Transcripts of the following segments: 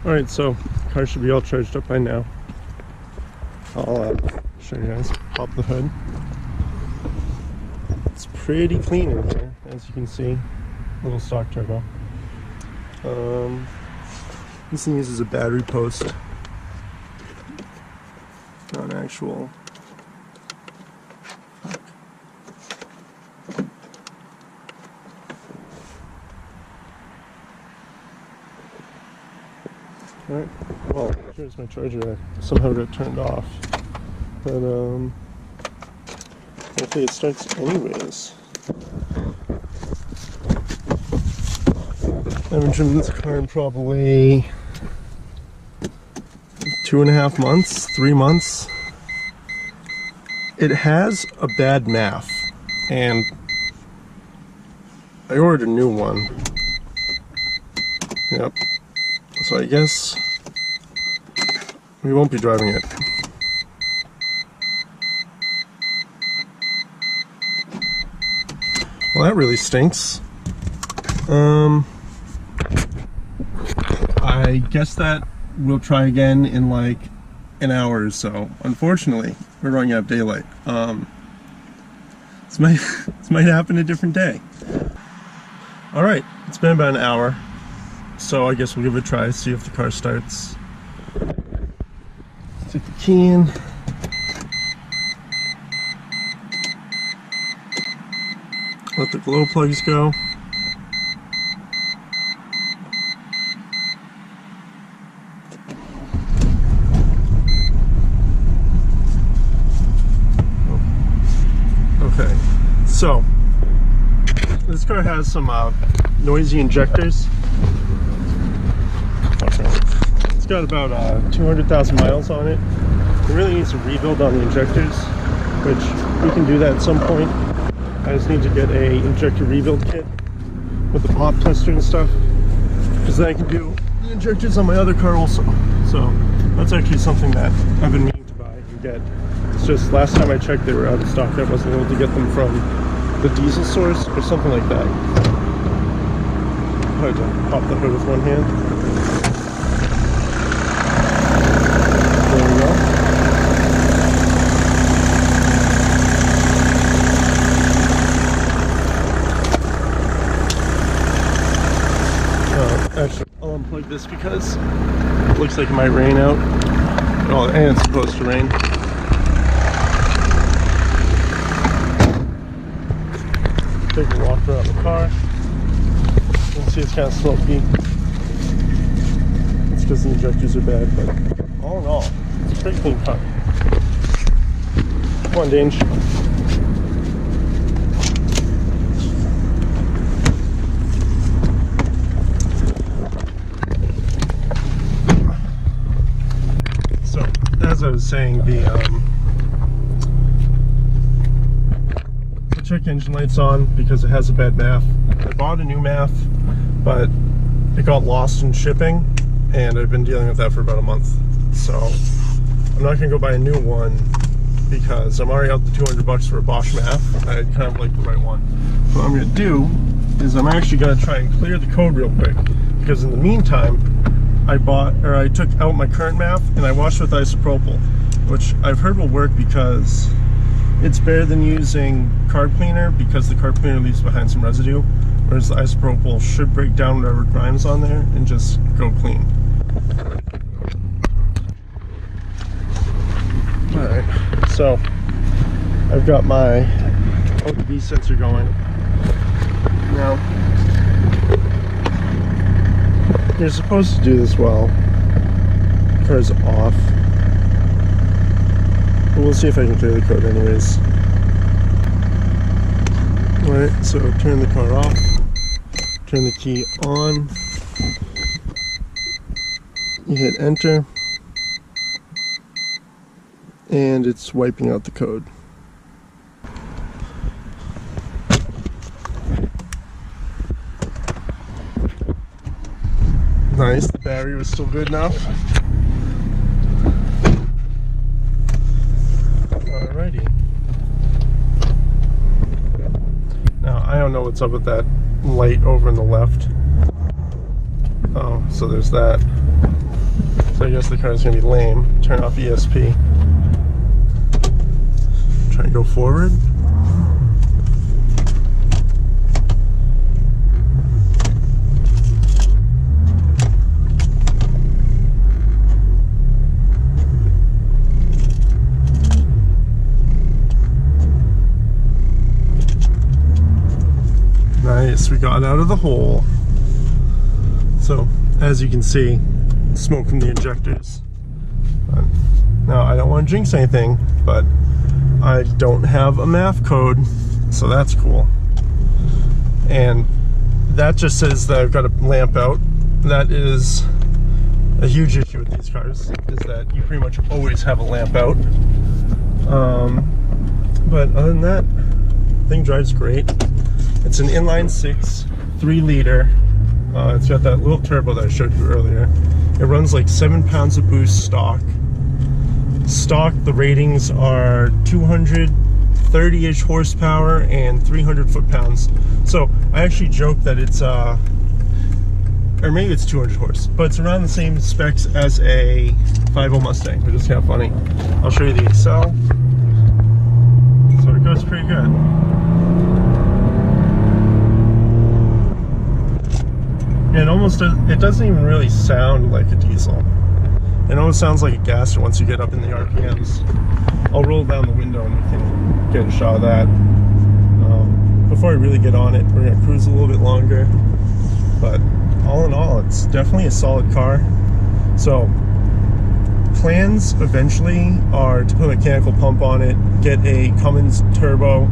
Alright, so the car should be all charged up by now. I'll show you guys. Pop the hood. It's pretty clean in here, as you can see. Little stock turbo. This thing uses a battery post, not an actual. Alright, well, here's my charger. I somehow got turned off. But, hopefully it starts anyways. I haven't driven this car in probably 2.5 months, 3 months. It has a bad MAF, and I ordered a new one. Yep. So I guess we won't be driving it. Well, that really stinks. I guess that we'll try again in like an hour or so. Unfortunately, we're running out of daylight. This might happen a different day. Alright, it's been about an hour. So I guess we'll give it a try, see if the car starts. Stick the key in. Let the glow plugs go. Okay, so this car has some noisy injectors. It's got about 200,000 miles on it. It really needs a rebuild on the injectors, which we can do that at some point. I just need to get a injector rebuild kit with the pop tester and stuff, because then I can do the injectors on my other car also. So that's actually something that I've been meaning to buy and get. It's just last time I checked they were out of stock. I wasn't able to get them from the diesel source or something like that. Hard to pop the hood with one hand. There we go. Actually, I'll unplug this because it looks like it might rain out. Oh, and it's supposed to rain. Take a walk around the car. You can see it's kind of smoky. It's because the injectors are bad, but all in all, it's a pretty clean car. Come on, Dange. So, as I was saying, the check engine lights on because it has a bad MAF. I bought a new MAF, but it got lost in shipping, and I've been dealing with that for about a month. So I'm not gonna go buy a new one because I'm already out the 200 bucks for a Bosch MAF. I kind of like the right one. So what I'm gonna do is I'm actually gonna try and clear the code real quick, because in the meantime I took out my current MAF and I washed with isopropyl, which I've heard will work because it's better than using carb cleaner, because the carb cleaner leaves behind some residue, whereas the isopropyl should break down whatever grimes on there and just go clean. Alright, so I've got my OTB sensor going. Now, you're supposed to do this while the car's off. We'll see if I can clear the code anyways. Alright, so turn the car off, turn the key on, you hit enter, and it's wiping out the code. Nice, the battery was still good enough. Alrighty. Now, I don't know what's up with that light over on the left. Oh, so there's that. So I guess the car is going to be lame. Turn off ESP. Try and go forward. Nice, we got out of the hole. So, as you can see, smoke from the injectors. Now, I don't want to jinx anything, but I don't have a MAF code, so that's cool. And that just says that I've got a lamp out. That is a huge issue with these cars, is that you pretty much always have a lamp out. But other than that, the thing drives great. It's an inline 6, 3 liter. It's got that little turbo that I showed you earlier. It runs like 7 pounds of boost stock. Stock, the ratings are 230-ish horsepower and 300 foot-pounds. So I actually joke that it's, or maybe it's 200 horse, but it's around the same specs as a 5.0 Mustang, which is kind of funny. I'll show you the accel. So it goes pretty good. It almost does, it doesn't even really sound like a diesel. It almost sounds like a gasser once you get up in the RPMs. I'll roll down the window and we can get a shot of that. Before I really get on it, we're gonna cruise a little bit longer. But all in all, it's definitely a solid car. So plans eventually are to put a mechanical pump on it, get a Cummins turbo,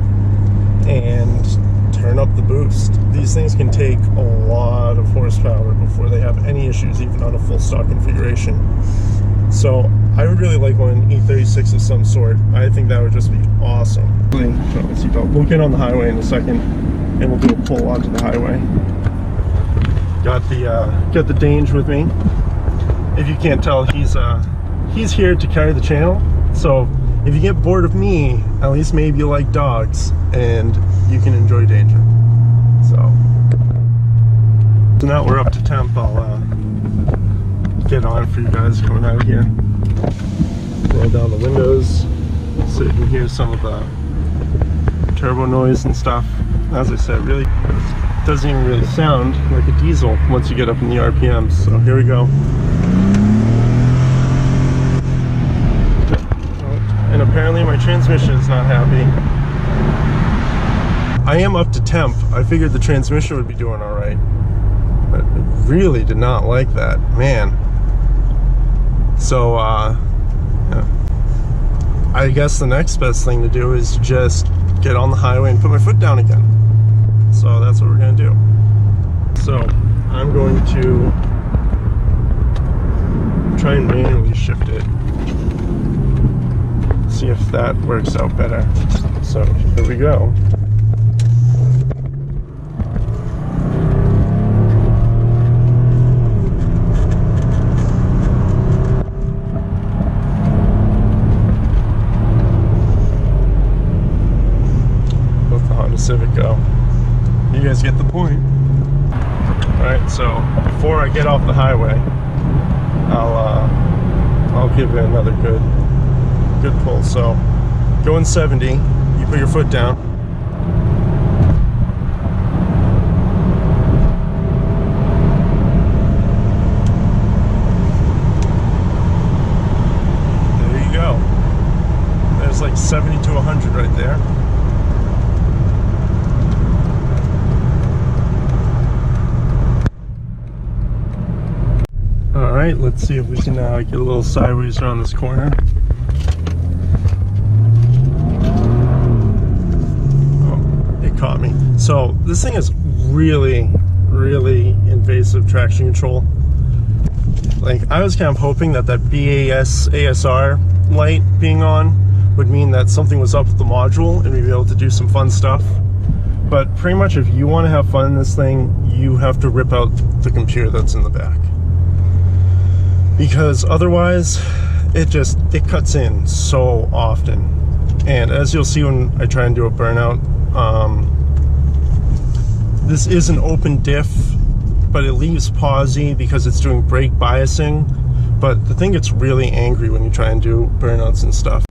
and turn up the boost. These things can take a lot of horsepower before they have any issues, even on a full stock configuration. So I would really like one E36 of some sort. I think that would just be awesome. We'll get on the highway in a second and we'll do a pull onto the highway. Got the Dange with me. If you can't tell, he's here to carry the channel. So if you get bored of me, at least maybe you like dogs and you can enjoy danger. So now we're up to temp. I'll get on for you guys coming out here. Roll down the windows so you can hear some of the turbo noise and stuff. As I said, really doesn't even really sound like a diesel once you get up in the RPMs. So here we go. And apparently my transmission is not happy. I am up to temp. I figured the transmission would be doing all right, but it really did not like that, man. So yeah. I guess the next best thing to do is just get on the highway and put my foot down again. So that's what we're gonna do. So I'm going to try and manually shift it. See if that works out better. So here we go. Let the Honda Civic go. You guys get the point. Alright, so before I get off the highway, I'll give it another good pull. So going 70, you put your foot down. There you go. There's like 70 to 100 right there. Alright, let's see if we can get a little sideways around this corner. Caught me. So this thing is really invasive traction control. Like, I was kind of hoping that BAS ASR light being on would mean that something was up with the module and we'd be able to do some fun stuff. But pretty much if you want to have fun in this thing, you have to rip out the computer that's in the back, because otherwise it cuts in so often. And as you'll see when I try and do a burnout, this is an open diff, but it leaves pausey because it's doing brake biasing, But the thing gets really angry when you try and do burnouts and stuff.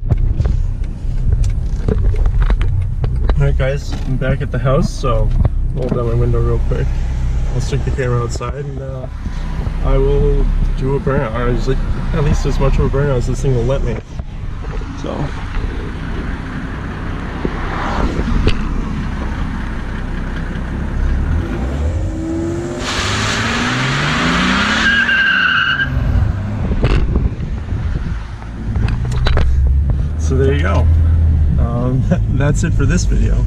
Alright guys, I'm back at the house, so roll down my window real quick. I'll stick the camera outside and I will do a burnout, or at least as much of a burnout as this thing will let me. So there you go. That's it for this video.